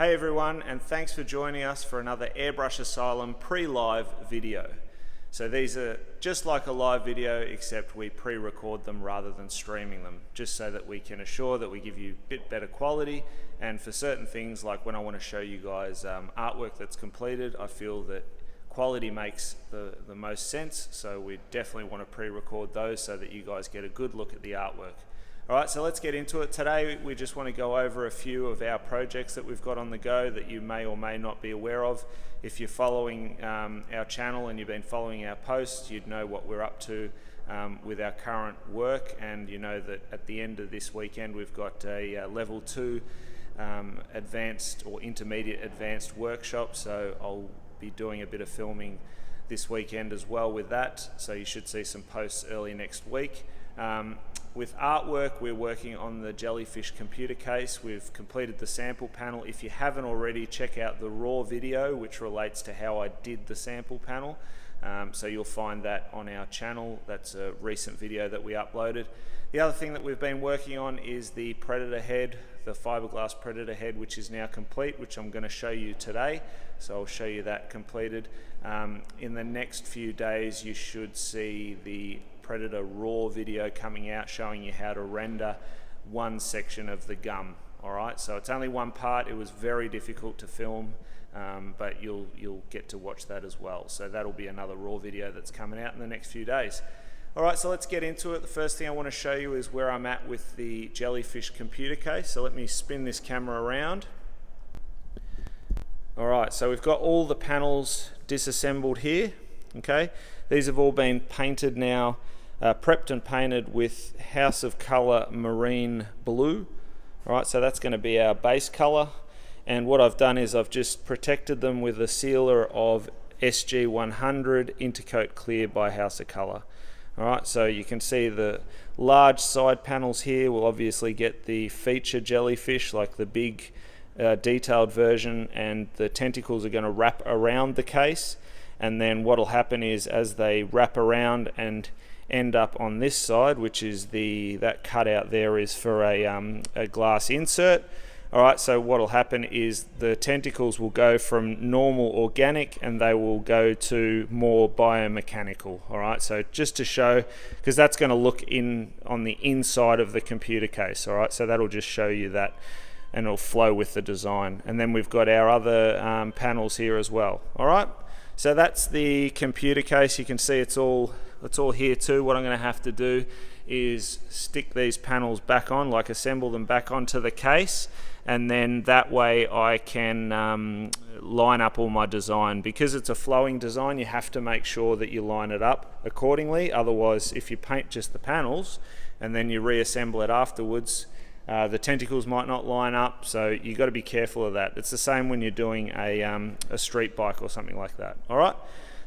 Hey everyone, and thanks for joining us for another Airbrush Asylum pre-live video. So these are just like a live video, except we pre-record them rather than streaming them, just so that we can assure that we give you a bit better quality. And for certain things, like when I want to show you guys artwork that's completed, I feel that quality makes the most sense. So we definitely want to pre-record those so that you guys get a good look at the artwork. All right, so let's get into it. Today we just want to go over a few of our projects that we've got on the go that you may or may not be aware of. If you're following our channel and you've been following our posts, you'd know what we're up to with our current work, and you know that at the end of this weekend we've got a level 2 advanced or intermediate advanced workshop, so I'll be doing a bit of filming this weekend as well with that, so you should see some posts early next week. With artwork, we're working on the Jellyfish computer case. We've completed the sample panel. If you haven't already, check out the raw video which relates to how I did the sample panel. So you'll find that on our channel. That's a recent video that we uploaded. The other thing that we've been working on is the predator head, the fiberglass predator head, which is now complete, which I'm going to show you today. So I'll show you that completed. In the next few days you should see the Predator raw video coming out showing you how to render one section of the gum. Alright, so it's only one part. It was very difficult to film, but you'll get to watch that as well. So that'll be another raw video that's coming out in the next few days. Alright, so let's get into it. The first thing I want to show you is where I'm at with the Jellyfish computer case. So let me spin this camera around. Alright, so we've got all the panels disassembled here. Okay, these have all been painted now, prepped and painted with House of Colour Marine Blue. Alright, so that's going to be our base colour, and what I've done is I've just protected them with a sealer of SG100 Intercoat Clear by House of Colour. Alright, so you can see the large side panels here will obviously get the feature jellyfish, like the big detailed version, and the tentacles are going to wrap around the case. And then what will happen is, as they wrap around and end up on this side, which is that cutout there is for a glass insert. Alright, so what will happen is the tentacles will go from normal organic and they will go to more biomechanical. Alright, so just to show, because that's going to look in on the inside of the computer case. Alright, so that'll just show you that, and it'll flow with the design. And then we've got our other panels here as well. Alright, so that's the computer case. You can see it's all here too. What I'm going to have to do is stick these panels back on, like assemble them back onto the case, and then that way I can line up all my design. Because it's a flowing design, you have to make sure that you line it up accordingly. Otherwise, if you paint just the panels and then you reassemble it afterwards, the tentacles might not line up, so you've got to be careful of that. It's the same when you're doing a street bike or something like that. Alright,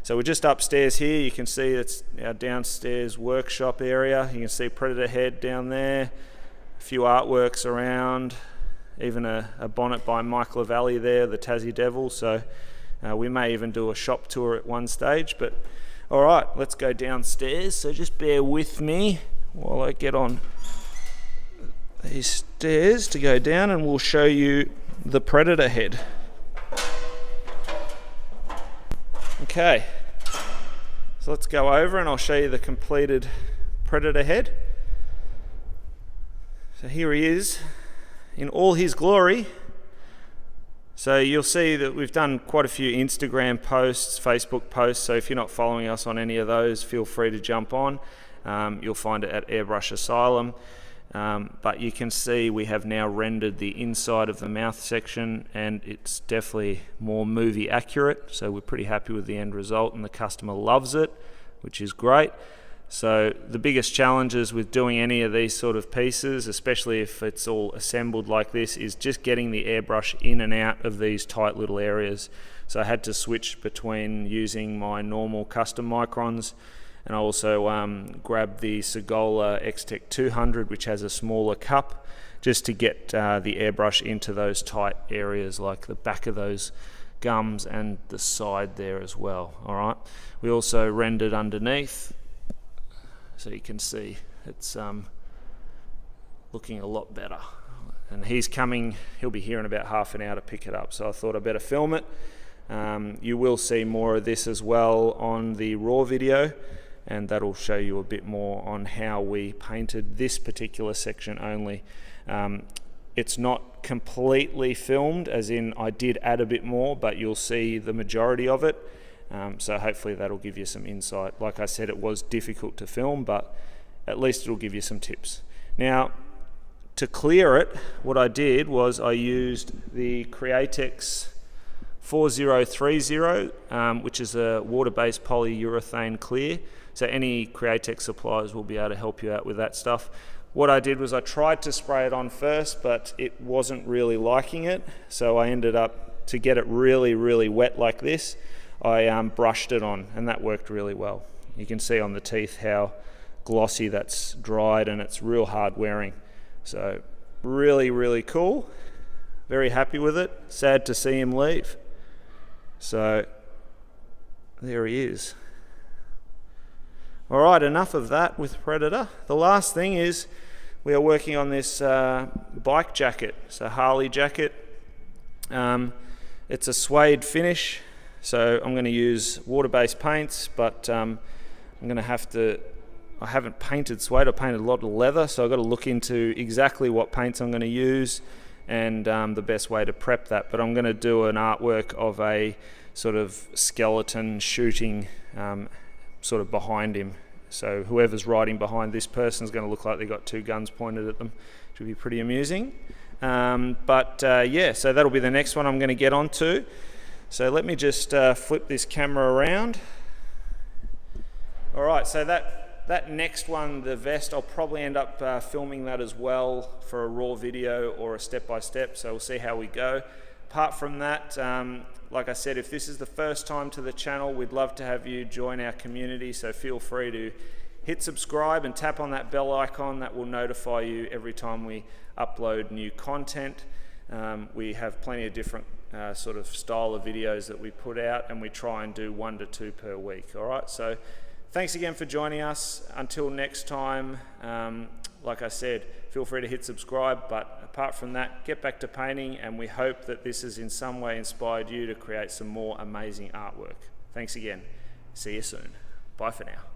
so we're just upstairs here. You can see it's our downstairs workshop area. You can see Predator head down there, a few artworks around, even a bonnet by Mike Lavallee there, the Tassie Devil. So we may even do a shop tour at one stage. But alright, let's go downstairs, so just bear with me while I get on these stairs to go down, and we'll show you the Predator head. Okay, so let's go over and I'll show you the completed Predator head. So here he is in all his glory. So you'll see that we've done quite a few Instagram posts, Facebook posts, so if you're not following us on any of those, feel free to jump on. You'll find it at Airbrush Asylum. But you can see we have now rendered the inside of the mouth section, and it's definitely more movie accurate, so we're pretty happy with the end result, and the customer loves it, which is great. So the biggest challenges with doing any of these sort of pieces, especially if it's all assembled like this, is just getting the airbrush in and out of these tight little areas. So I had to switch between using my normal custom microns, and I also grabbed the Segola X-Tech 200, which has a smaller cup, just to get the airbrush into those tight areas like the back of those gums and the side there as well. Alright, we also rendered underneath, so you can see it's looking a lot better. and he's coming. He'll be here in about half an hour to pick it up, so I thought I'd better film it. You will see more of this as well on the raw video, and that'll show you a bit more on how we painted this particular section only. It's not completely filmed, as in I did add a bit more, but you'll see the majority of it. So hopefully that'll give you some insight. Like I said, it was difficult to film, but at least it'll give you some tips. Now, to clear it, what I did was I used the Createx 4030, which is a water-based polyurethane clear. So any Createx suppliers will be able to help you out with that stuff. What I did was I tried to spray it on first, but it wasn't really liking it. So I ended up, to get it really, really wet like this, I brushed it on, and that worked really well. You can see on the teeth how glossy that's dried, and it's real hard wearing. So really, really cool. Very happy with it. Sad to see him leave. So there he is. All right, enough of that with Predator. The last thing is we are working on this bike jacket. So Harley jacket. It's a suede finish, so I'm going to use water-based paints, but I'm going to have to, I haven't painted suede, I painted a lot of leather, so I've got to look into exactly what paints I'm going to use and the best way to prep that. But I'm going to do an artwork of a sort of skeleton shooting sort of behind him. So whoever's riding behind this person is going to look like they've got two guns pointed at them, which will be pretty amusing. Yeah, so that'll be the next one I'm going to get onto. So let me just flip this camera around. All right, so that next one, the vest, I'll probably end up filming that as well for a raw video or a step-by-step, so we'll see how we go. Apart from that, like I said, if this is the first time to the channel, we'd love to have you join our community, so feel free to hit subscribe and tap on that bell icon. That will notify you every time we upload new content. We have plenty of different sort of style of videos that we put out, and we try and do 1 to 2 per week. All right, so thanks again for joining us. Until next time, like I said, feel free to hit subscribe, but apart from that, get back to painting, and we hope that this has in some way inspired you to create some more amazing artwork. Thanks again. See you soon. Bye for now.